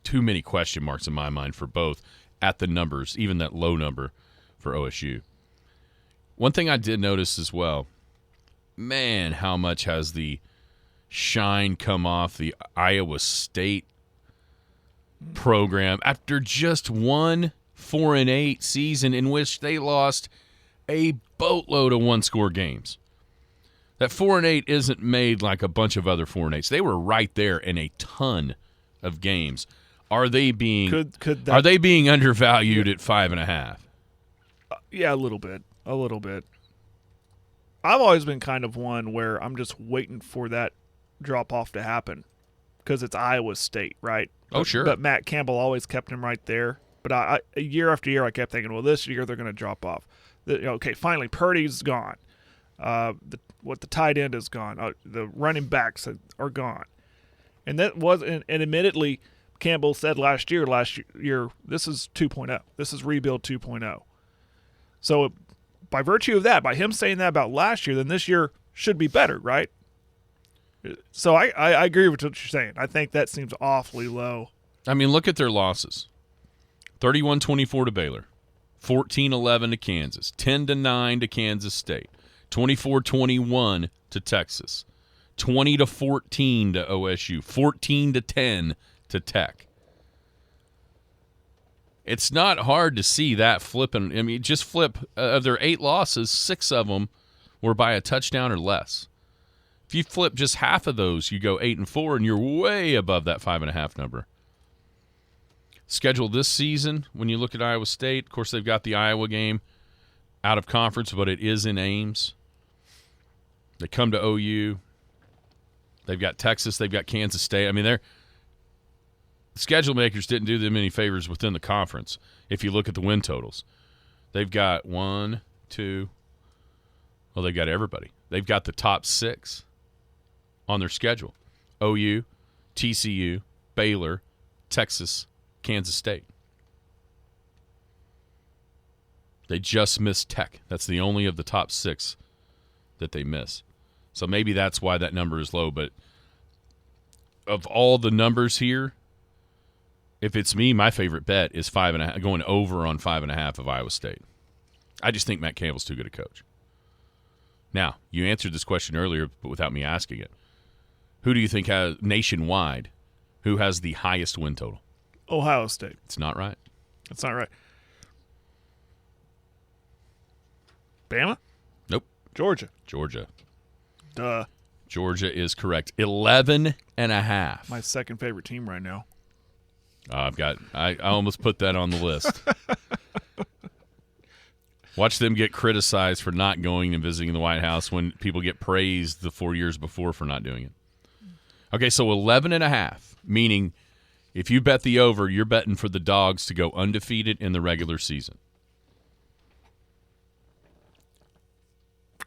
too many question marks in my mind for both at the numbers, even that low number for OSU. One thing I did notice as well, man, how much has the shine come off the Iowa State program after just one 4-8 season in which they lost a boatload of one-score games. That 4-8 isn't made like a bunch of other 4-8s. They were right there in a ton of games. Are they being are they being undervalued at 5.5? Yeah, a little bit. I've always been kind of one where I'm just waiting for that drop-off to happen because it's Iowa State, right? Oh, sure. But Matt Campbell always kept him right there. But I year after year, I kept thinking, well, this year they're going to drop off. Okay, finally, Purdy's gone. The tight end is gone. The running backs are gone. And that was, and admittedly, Campbell said last year, this is 2.0. This is rebuild 2.0. So by virtue of that, by him saying that about last year, then this year should be better, right? So I agree with what you're saying. I think that seems awfully low. I mean, look at their losses. 31-24 to Baylor. 14-11 to Kansas. 10-9 to Kansas State. 24-21 to Texas. 20-14 to OSU. 14-10 to Tech. It's not hard to see that flipping. I mean, just flip. Of their 8 losses, 6 of them were by a touchdown or less. If you flip just half of those, you go 8-4, and you're way above that 5.5 number. Schedule this season, when you look at Iowa State, of course, they've got the Iowa game out of conference, but it is in Ames. They come to OU. They've got Texas. They've got Kansas State. I mean, the schedule makers didn't do them any favors within the conference if you look at the win totals. They've got they've got everybody. They've got the top 6 on their schedule. OU, TCU, Baylor, Texas, Kansas State. They just missed Tech. That's the only of the top 6 that they miss. So maybe that's why that number is low. But of all the numbers here, if it's me, my favorite bet is 5.5, going over on 5.5 of Iowa State. I just think Matt Campbell's too good a coach. Now, you answered this question earlier, but without me asking it. Who do you think has nationwide? Who has the highest win total? Ohio State. It's not right. That's not right. Bama? Nope. Georgia. Duh. Georgia is correct. 11.5. My second favorite team right now. I almost put that on the list. Watch them get criticized for not going and visiting the White House when people get praised the 4 years before for not doing it. Okay, so 11.5, meaning if you bet the over, you're betting for the Dogs to go undefeated in the regular season.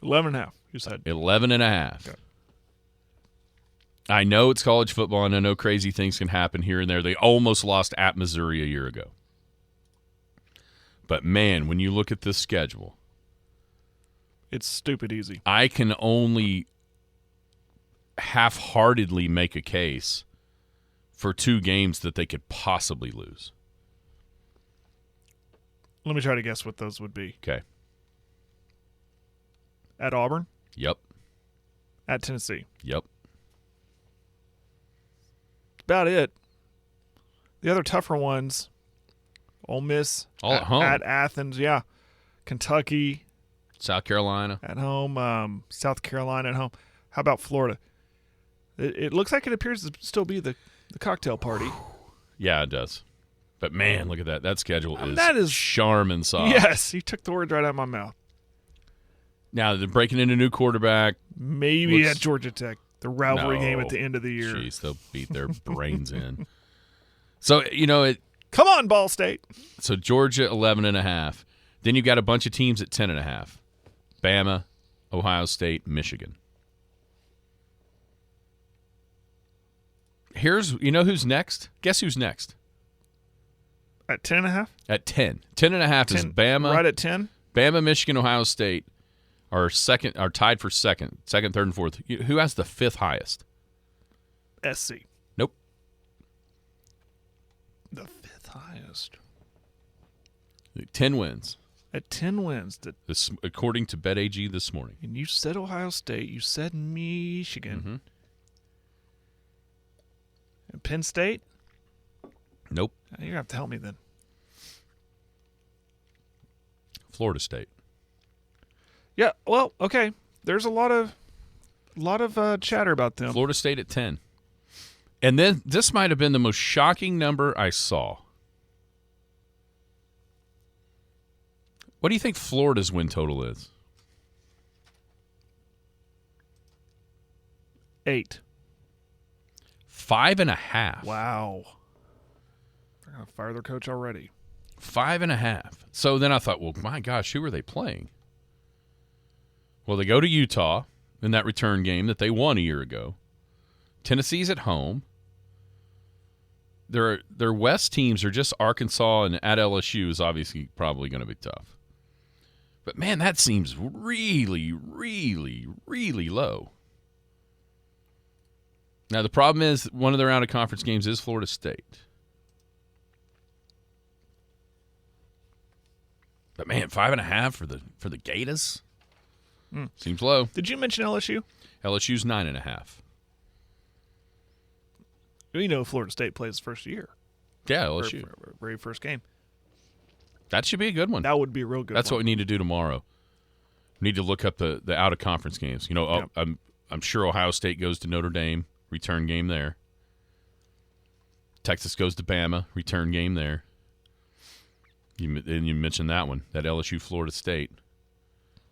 11.5, you said. 11.5. Okay. I know it's college football, and I know crazy things can happen here and there. They almost lost at Missouri a year ago. But, man, when you look at this schedule, it's stupid easy. I can only half-heartedly make a case for 2 games that they could possibly lose. Let me try to guess what those would be. Okay. At Auburn? Yep. At Tennessee? Yep. About it. The other tougher ones, Ole Miss. All at home. At Athens, yeah. Kentucky. South Carolina. At home. South Carolina at home. How about Florida? It looks like it appears to still be the cocktail party. Yeah, it does. But, man, look at that. That schedule is that is Charmin soft. Yes, you took the words right out of my mouth. Now, they're breaking in a new quarterback. Maybe at Georgia Tech. The rivalry game at the end of the year. Jeez, they'll beat their brains in. So, come on, Ball State. So, Georgia, 11.5. Then you've got a bunch of teams at 10.5. Bama, Ohio State, Michigan. Who's next? Guess who's next? At 10.5? At 10. 10.5 is Bama. Right at 10? Bama, Michigan, Ohio State are tied for second, third, and fourth. Who has the 5th highest? SC. Nope. The 5th highest. 10 wins. At 10 wins. This, according to BetAG this morning. And you said Ohio State. You said Michigan. Mm-hmm. And Penn State? Nope. You're going to have to help me then. Florida State. Yeah, well, okay. There's a lot of chatter about them. Florida State at 10. And then this might have been the most shocking number I saw. What do you think Florida's win total is? 8. 5.5. Wow. They're going to fire their coach already. 5.5. So then I thought, well, my gosh, who are they playing? Well, they go to Utah in that return game that they won a year ago. Tennessee's at home. their West teams are just Arkansas, and at LSU is obviously probably going to be tough. But, man, that seems really, really, really low. Now, the problem is one of their out-of-conference games is Florida State. But, man, 5.5 for the Gators? Seems low. Did you mention LSU? LSU's 9.5. You know Florida State plays first year. Yeah, LSU. For very first game. That should be a good one. That would be a real good That's one. what we need to do tomorrow. We need to look up the out-of-conference games. You know, Yep. I'm sure Ohio State goes to Notre Dame, return game there. Texas goes to Bama, return game there. You mentioned that one, that LSU-Florida State.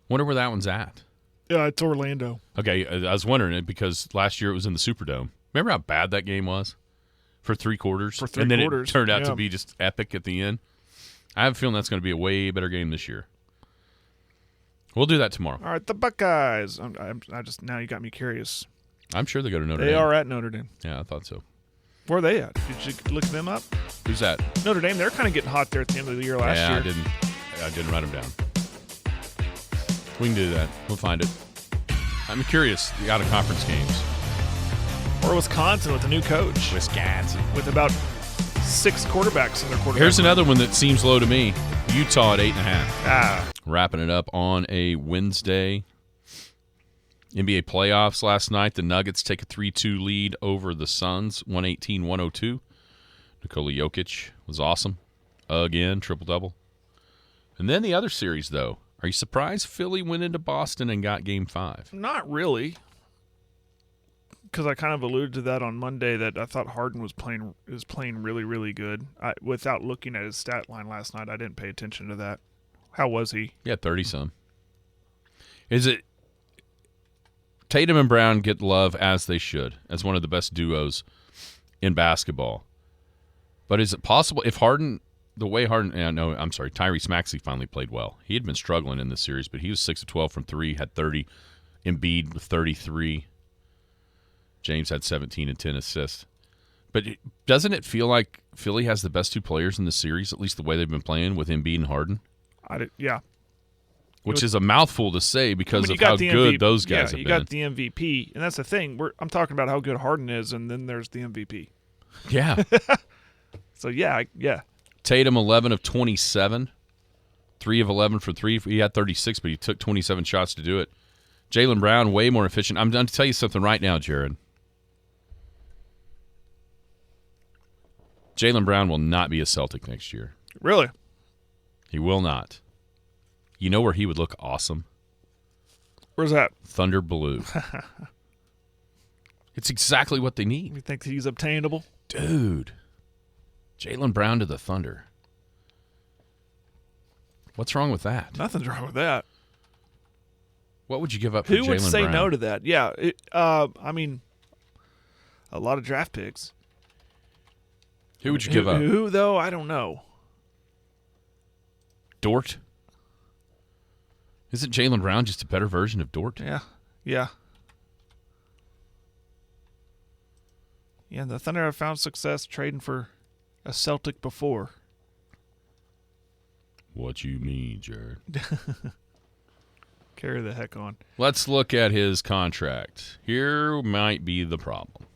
Wonder where that one's at. Yeah, it's Orlando. Okay, I was wondering it because last year it was in the Superdome. Remember how bad that game was for 3 quarters? For 3 and then quarters, it turned out to yeah. be just epic at the end. I have a feeling that's going to be a way better game this year. We'll do that tomorrow. All right, the Buckeyes. I just now you got me curious. I'm sure they go to Notre They Dame. are at Notre Dame. Yeah, I thought so. Where are they at? Did you look them up? Who's that? Notre Dame. They're kind of getting hot there at the end of the year last yeah, year. I didn't write them down. We can do that. We'll find it. I'm curious, the out-of-conference games. Or Wisconsin with a new coach. Wisconsin. With about 6 quarterbacks in their quarterback. Here's another one that seems low to me. Utah at 8.5. Ah, Wrapping it up on a Wednesday. NBA playoffs last night. The Nuggets take a 3-2 lead over the Suns, 118-102. Nikola Jokic was awesome. Again, triple-double. And then the other series, though. Are you surprised Philly went into Boston and got Game 5? not really. Because I kind of alluded to that on Monday that I thought Harden was playing really, really good. Without looking at his stat line last night, I didn't pay attention to that. How was he? Yeah, 30-some. Is it Tatum and Brown get love as they should, as one of the best duos in basketball. But is it possible if Harden, the way Harden, Tyrese Maxey finally played well. He had been struggling in this series, but he was 6 of 12 from 3, had 30. Embiid with 33. James had 17 and 10 assists. But doesn't it feel like Philly has the best 2 players in the series, at least the way they've been playing with Embiid and Harden? Yeah. Which is a mouthful to say because you of got how the good those guys have you been. got the MVP, and that's the thing. I'm talking about how good Harden is, and then there's the MVP. Yeah. So, yeah. Tatum, 11 of 27. 3 of 11 for 3. He had 36, but he took 27 shots to do it. Jaylen Brown, way more efficient. I'm going to tell you something right now, Jared. Jaylen Brown will not be a Celtic next year. Really? He will not. You know where he would look awesome? Where's that? Thunder Blue. It's exactly what they need. You think he's obtainable? Dude. Jaylen Brown to the Thunder. What's wrong with that? Nothing's wrong with that. What would you give up for Jaylen Who Brown? would say no to that? Yeah. I mean, a lot of draft picks. Who would you give up? Who, though? I don't know. Dort? Isn't Jaylen Brown just a better version of Dort? Yeah. Yeah, the Thunder have found success trading for a Celtic before. What you mean, Jared? Carry the heck on. Let's look at his contract. Here might be the problem.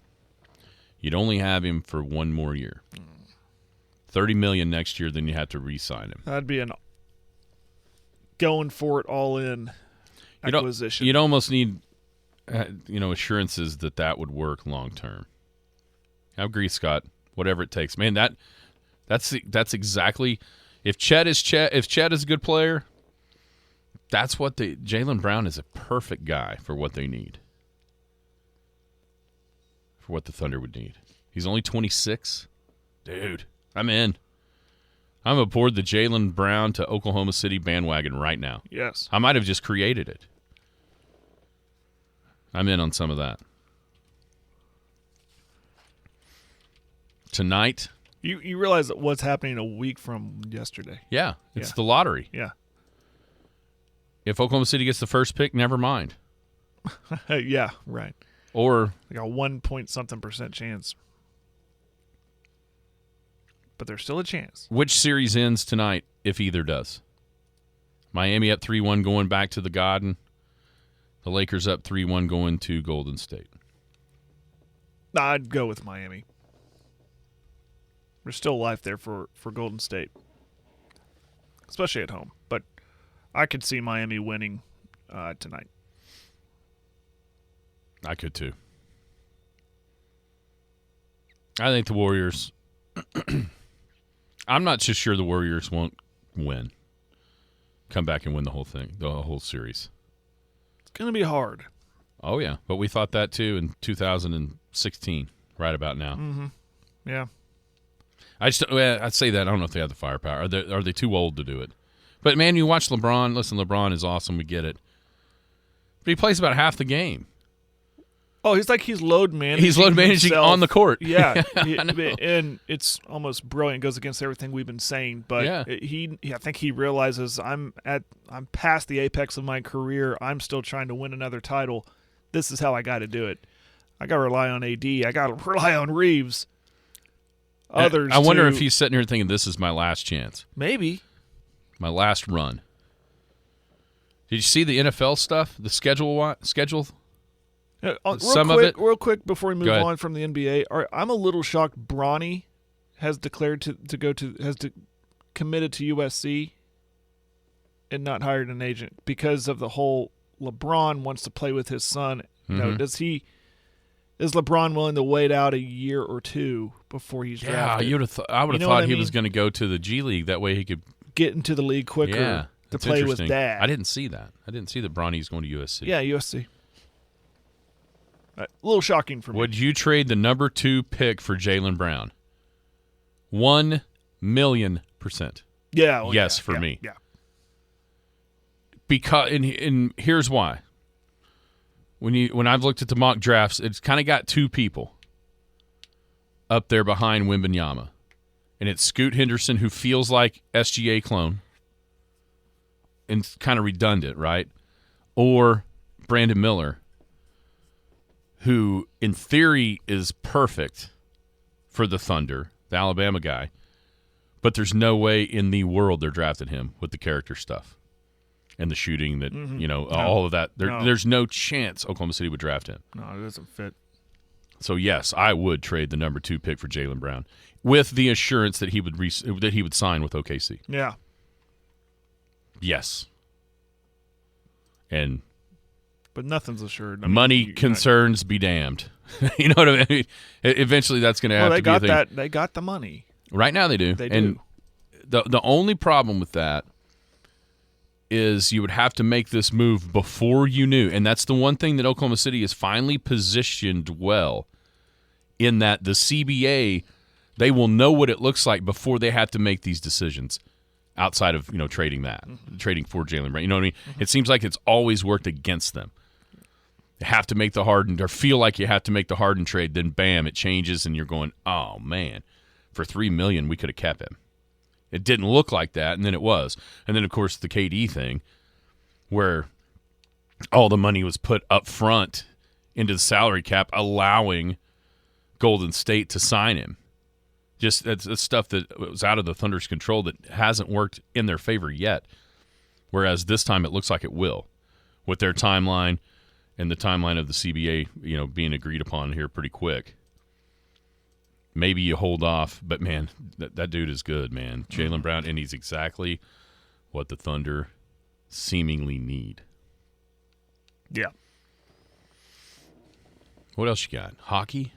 You'd only have him for 1 more year. $30 million next year, then you have to re-sign him. That'd be an going for it all in acquisition. You'd almost need, assurances that would work long term. I agree, Scott. Whatever it takes, man. That's exactly. If Chet is a good player, that's what Jaylen Brown is a perfect guy for what they need. For what the Thunder would need. He's only 26. Dude, I'm in. I'm aboard the Jaylen Brown to Oklahoma City bandwagon right now. Yes. I might have just created it. I'm in on some of that. Tonight. You realize what's happening a week from yesterday. Yeah, it's Yeah. the lottery. Yeah. If Oklahoma City gets the first pick, never mind. Yeah, right. Or Like a 1 point something % chance. but there's still a chance. Which series ends tonight if either does? Miami up 3-1 going back to the Garden. The Lakers up 3-1 going to Golden State. I'd go with Miami. There's still life there for Golden State, especially at home. But I could see Miami winning tonight. I could too. I think the Warriors I'm not just sure the Warriors won't win. Come back and win the whole thing, the whole series. It's going to be hard. Oh, yeah. But we thought that too in 2016, right about now. Mm-hmm. Yeah. I'd say that. I don't know if they have the firepower. Are they too old to do it? But, man, you watch LeBron. Listen, LeBron is awesome. We get it. But he plays about half the game. Oh, he's load managing. He's load managing himself. On the court. Yeah, I know. And it's almost brilliant. It goes against everything we've been saying. But Yeah. I think he realizes I'm past the apex of my career. I'm still trying to win another title. This is how I got to do it. I got to rely on AD. I got to rely on Reeves. Others. I wonder if he's sitting here thinking this is my last chance, maybe. my last run. Did you see the NFL stuff? The schedule? Real quick before we move on from the NBA, I'm a little shocked. Bronny has declared committed to USC and not hired an agent because of the whole LeBron wants to play with his son. Mm-hmm. You know, is LeBron willing to wait out a year or two before he's drafted? I would have thought he was going to go to the G League. That way he could get into the league quicker to that's play with interesting. Dad. I didn't see that. I didn't see that Bronny's going to USC. Yeah, USC. A little shocking for me. Would you trade the number 2 pick for Jaylen Brown? 1,000,000%. Yeah. Well, yes, yeah, for yeah, me. Yeah. Because and here's why. When I've looked at the mock drafts, it's kind of got 2 people up there behind Wembanyama. And it's Scoot Henderson, who feels like SGA clone and kind of redundant, right? Or Brandon Miller, who in theory is perfect for the Thunder, the Alabama guy, but there's no way in the world they're drafting him with the character stuff and the shooting that, all of that. There's no chance Oklahoma City would draft him. No, it doesn't fit. So, yes, I would trade the number 2 pick for Jaylen Brown with the assurance that he would sign with OKC. Yeah. Yes. But nothing's assured. Money concerns be damned. You know what I mean? Eventually, that's going to have to be a thing. They got the money. Right now, they do. They do. The only problem with that is you would have to make this move before you knew. And that's the one thing that Oklahoma City is finally positioned well in that the CBA, they will know what it looks like before they have to make these decisions outside of, trading trading for Jaylen Brown. You know what I mean? Mm-hmm. It seems like it's always worked against them. You have to make the Harden or feel like you have to make the Harden trade, then bam, it changes and you're going, oh, man, for $3 million we could have kept him. It didn't look like that, and then it was. And then, of course, the KD thing where all the money was put up front into the salary cap, allowing Golden State to sign him. Just that's stuff that was out of the Thunder's control that hasn't worked in their favor yet, whereas this time it looks like it will with their timeline and the timeline of the CBA being agreed upon here pretty quick. Maybe you hold off, but, man, that dude is good, man. Jaylen Brown, and he's exactly what the Thunder seemingly need. Yeah. What else you got? Hockey?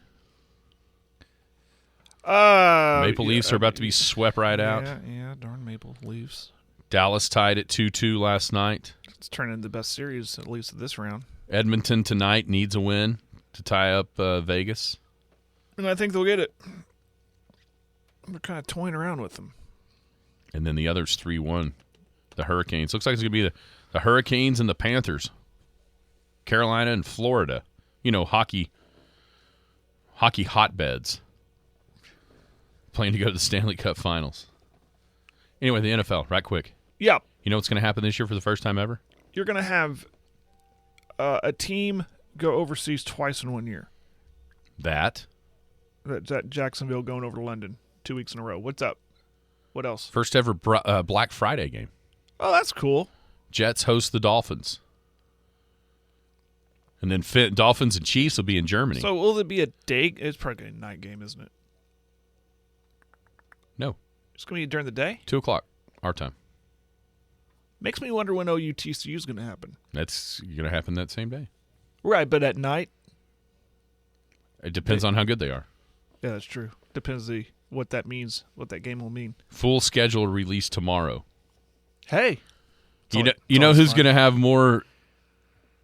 Maple Leafs are about to be swept right out. Yeah, darn Maple Leafs. Dallas tied at 2-2 last night. It's turning into the best series, at least of this round. Edmonton tonight needs a win to tie up Vegas. And I think they'll get it. They're kind of toying around with them. And then the other's 3-1. The Hurricanes. Looks like it's going to be the Hurricanes and the Panthers. Carolina and Florida. Hockey hotbeds. Playing to go to the Stanley Cup Finals. Anyway, the NFL, right quick. Yeah. You know what's going to happen this year for the first time ever? You're going to have a team go overseas twice in 1 year. That That Jacksonville going over to London. 2 weeks in a row. What's up? What else? First ever Black Friday game. Oh, that's cool. Jets host the Dolphins. And then Dolphins and Chiefs will be in Germany. So will it be a day? It's probably going to be a night game, isn't it? No. It's going to be during the day? 2 o'clock, our time. Makes me wonder when OU-TCU is going to happen. That's going to happen that same day. Right, but at night? It depends on how good they are. Yeah, that's true. Depends what that means, what that game will mean. Full schedule release tomorrow. Hey. You know who's going to have more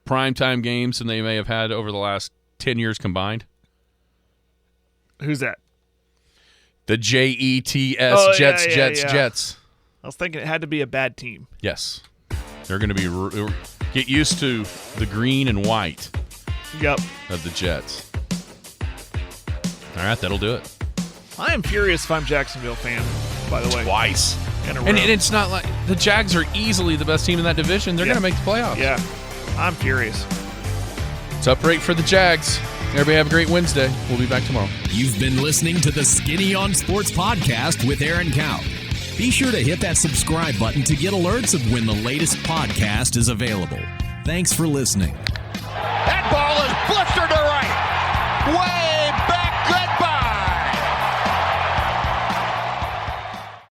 primetime games than they may have had over the last 10 years combined? Who's that? The Jets, Oh, Jets, yeah, Jets, yeah. Jets. I was thinking it had to be a bad team. Yes. They're going to be get used to the green and white Yep. of the Jets. All right, that'll do it. I am furious if I'm a Jacksonville fan, by the way. Twice. In a row. And it's not like the Jags are easily the best team in that division. They're Yeah. going to make the playoffs. Yeah. I'm furious. It's up rate for the Jags. Everybody have a great Wednesday. We'll be back tomorrow. You've been listening to the Skinny on Sports podcast with Aaron Cow. Be sure to hit that subscribe button to get alerts of when the latest podcast is available. Thanks for listening.